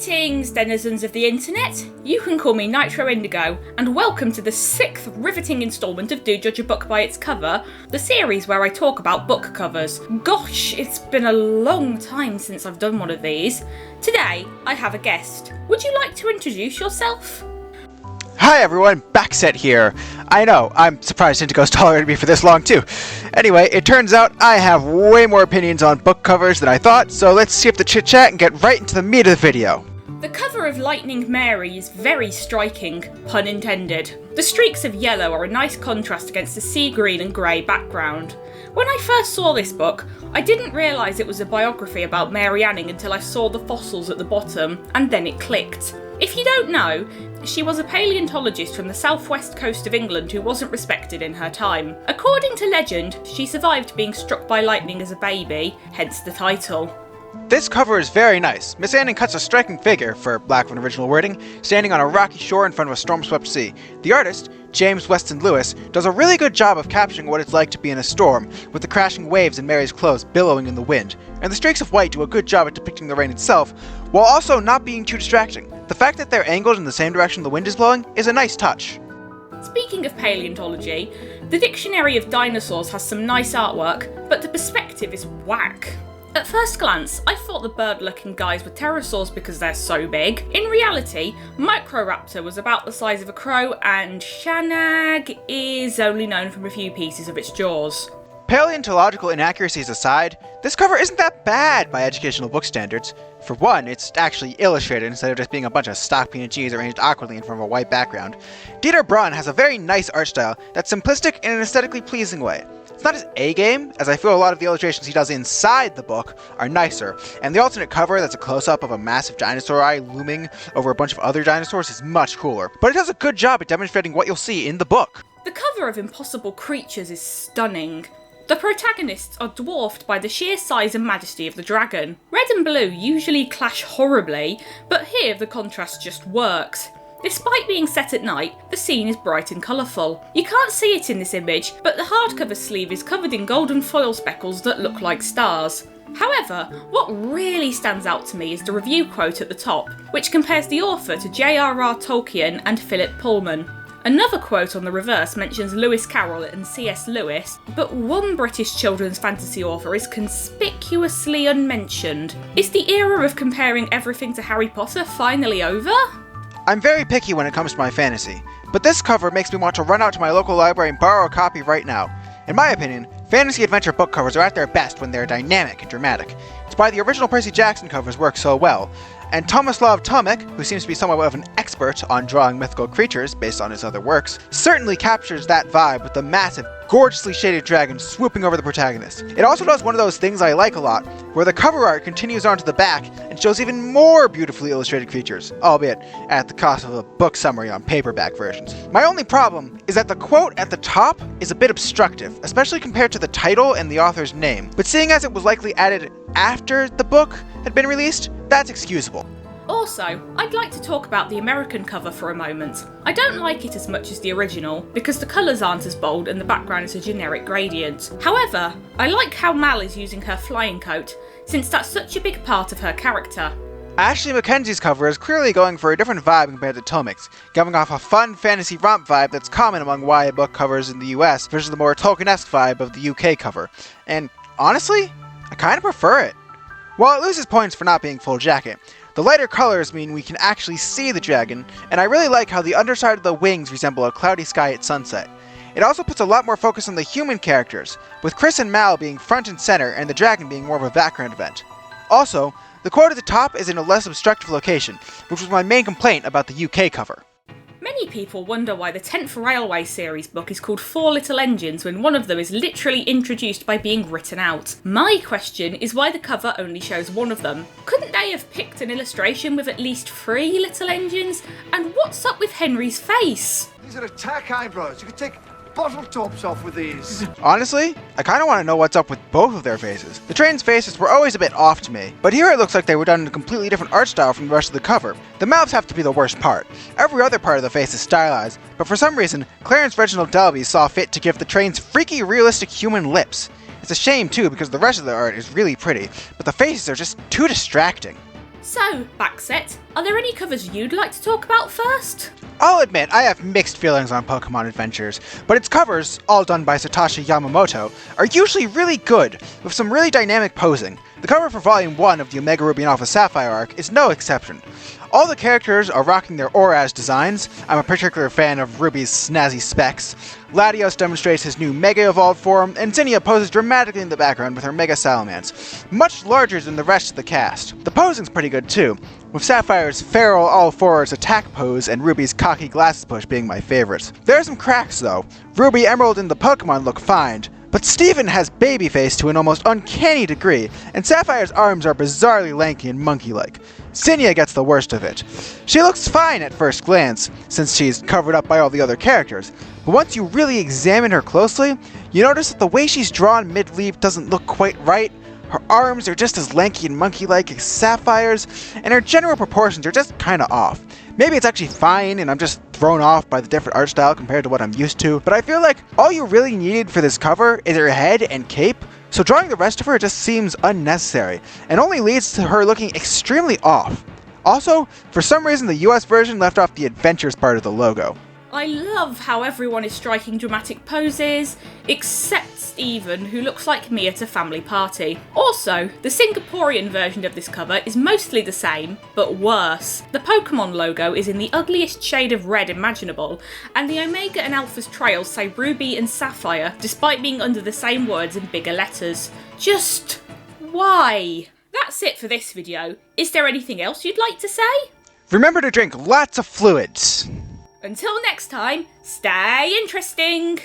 Greetings, denizens of the internet. You can call me Nitro Indigo, and welcome to the 6th riveting instalment of Do Judge a Book by Its Cover, the series where I talk about book covers. Gosh, it's been a long time since I've done one of these. Today, I have a guest. Would you like to introduce yourself? Hi everyone, BackSet here. I know, I'm surprised Indigo's tolerated me for this long too. Anyway, it turns out I have way more opinions on book covers than I thought, so let's skip the chit chat and get right into the meat of the video. The cover of Lightning Mary is very striking, pun intended. The streaks of yellow are a nice contrast against the sea green and grey background. When I first saw this book, I didn't realise it was a biography about Mary Anning until I saw the fossils at the bottom, and then it clicked. If you don't know, she was a paleontologist from the southwest coast of England who wasn't respected in her time. According to legend, she survived being struck by lightning as a baby, hence the title. This cover is very nice. Miss Anning cuts a striking figure, for lack of an original wording, standing on a rocky shore in front of a storm-swept sea. The artist, James Weston Lewis, does a really good job of capturing what it's like to be in a storm, with the crashing waves and Mary's clothes billowing in the wind. And the streaks of white do a good job at depicting the rain itself, while also not being too distracting. The fact that they're angled in the same direction the wind is blowing is a nice touch. Speaking of paleontology, the Dictionary of Dinosaurs has some nice artwork, but the perspective is whack. At first glance, I thought the bird-looking guys were pterosaurs because they're so big. In reality, Microraptor was about the size of a crow, and Shanag is only known from a few pieces of its jaws. Paleontological inaccuracies aside, this cover isn't that bad by educational book standards. For one, it's actually illustrated instead of just being a bunch of stock PNGs arranged awkwardly in front of a white background. Dieter Braun has a very nice art style that's simplistic in an aesthetically pleasing way. It's not his A-game, as I feel a lot of the illustrations he does inside the book are nicer, and the alternate cover that's a close-up of a massive dinosaur eye looming over a bunch of other dinosaurs is much cooler, but it does a good job at demonstrating what you'll see in the book. The cover of Impossible Creatures is stunning. The protagonists are dwarfed by the sheer size and majesty of the dragon. Red and blue usually clash horribly, but here the contrast just works. Despite being set at night, the scene is bright and colourful. You can't see it in this image, but the hardcover sleeve is covered in golden foil speckles that look like stars. However, what really stands out to me is the review quote at the top, which compares the author to J.R.R. Tolkien and Philip Pullman. Another quote on the reverse mentions Lewis Carroll and C.S. Lewis, but one British children's fantasy author is conspicuously unmentioned. Is the era of comparing everything to Harry Potter finally over? I'm very picky when it comes to my fantasy, but this cover makes me want to run out to my local library and borrow a copy right now. In my opinion, fantasy adventure book covers are at their best when they're dynamic and dramatic. It's why the original Percy Jackson covers work so well, and Tomislav Tomic, who seems to be somewhat of an expert on drawing mythical creatures based on his other works, certainly captures that vibe with the massive, gorgeously shaded dragon swooping over the protagonist. It also does one of those things I like a lot, where the cover art continues onto the back and shows even more beautifully illustrated creatures, albeit at the cost of a book summary on paperback versions. My only problem is that the quote at the top is a bit obstructive, especially compared to the title and the author's name, but seeing as it was likely added after the book had been released, that's excusable. Also, I'd like to talk about the American cover for a moment. I don't like it as much as the original, because the colours aren't as bold and the background is a generic gradient. However, I like how Mal is using her flying coat, since that's such a big part of her character. Ashley Mackenzie's cover is clearly going for a different vibe compared to Tomic's, giving off a fun fantasy romp vibe that's common among YA book covers in the US versus the more Tolkien-esque vibe of the UK cover. And honestly, I kinda prefer it. While it loses points for not being full jacket, the lighter colors mean we can actually see the dragon, and I really like how the underside of the wings resemble a cloudy sky at sunset. It also puts a lot more focus on the human characters, with Chris and Mal being front and center and the dragon being more of a background event. Also, the quote at the top is in a less obstructive location, which was my main complaint about the UK cover. Many people wonder why the 10th Railway series book is called Four Little Engines when one of them is literally introduced by being written out. My question is why the cover only shows one of them. Couldn't they have picked an illustration with at least 3 little engines? And what's up with Henry's face? These are attack eyebrows. You could take bottle tops off with these. Honestly, I kinda wanna know what's up with both of their faces. The train's faces were always a bit off to me, but here it looks like they were done in a completely different art style from the rest of the cover. The mouths have to be the worst part. Every other part of the face is stylized, but for some reason, Clarence Reginald Delby saw fit to give the train's freaky, realistic human lips. It's a shame too, because the rest of the art is really pretty, but the faces are just too distracting. So, BackSet, are there any covers you'd like to talk about first? I'll admit, I have mixed feelings on Pokemon Adventures, but its covers, all done by Satoshi Yamamoto, are usually really good, with some really dynamic posing. The cover for Volume 1 of the Omega Ruby and Alpha Sapphire arc is no exception. All the characters are rocking their Auraz designs. I'm a particular fan of Ruby's snazzy specs. Latios demonstrates his new Mega Evolved form, and Zinnia poses dramatically in the background with her Mega Salamence, much larger than the rest of the cast. The posing's pretty good too, with Sapphire's feral all-fours attack pose and Ruby's cocky glasses push being my favorites. There are some cracks though. Ruby, Emerald, and the Pokemon look fine, but Steven has babyface to an almost uncanny degree, and Sapphire's arms are bizarrely lanky and monkey-like. Zinnia gets the worst of it. She looks fine at first glance, since she's covered up by all the other characters, but once you really examine her closely, you notice that the way she's drawn mid-leap doesn't look quite right. Her arms are just as lanky and monkey-like as Sapphire's, and her general proportions are just kinda off. Maybe it's actually fine and I'm just thrown off by the different art style compared to what I'm used to, but I feel like all you really needed for this cover is her head and cape, so drawing the rest of her just seems unnecessary, and only leads to her looking extremely off. Also, for some reason the US version left off the Adventures part of the logo. I love how everyone is striking dramatic poses, except Steven, who looks like me at a family party. Also, the Singaporean version of this cover is mostly the same, but worse. The Pokemon logo is in the ugliest shade of red imaginable, and the Omega and Alpha's trails say Ruby and Sapphire, despite being under the same words in bigger letters. Just why? That's it for this video. Is there anything else you'd like to say? Remember to drink lots of fluids. Until next time, stay interesting!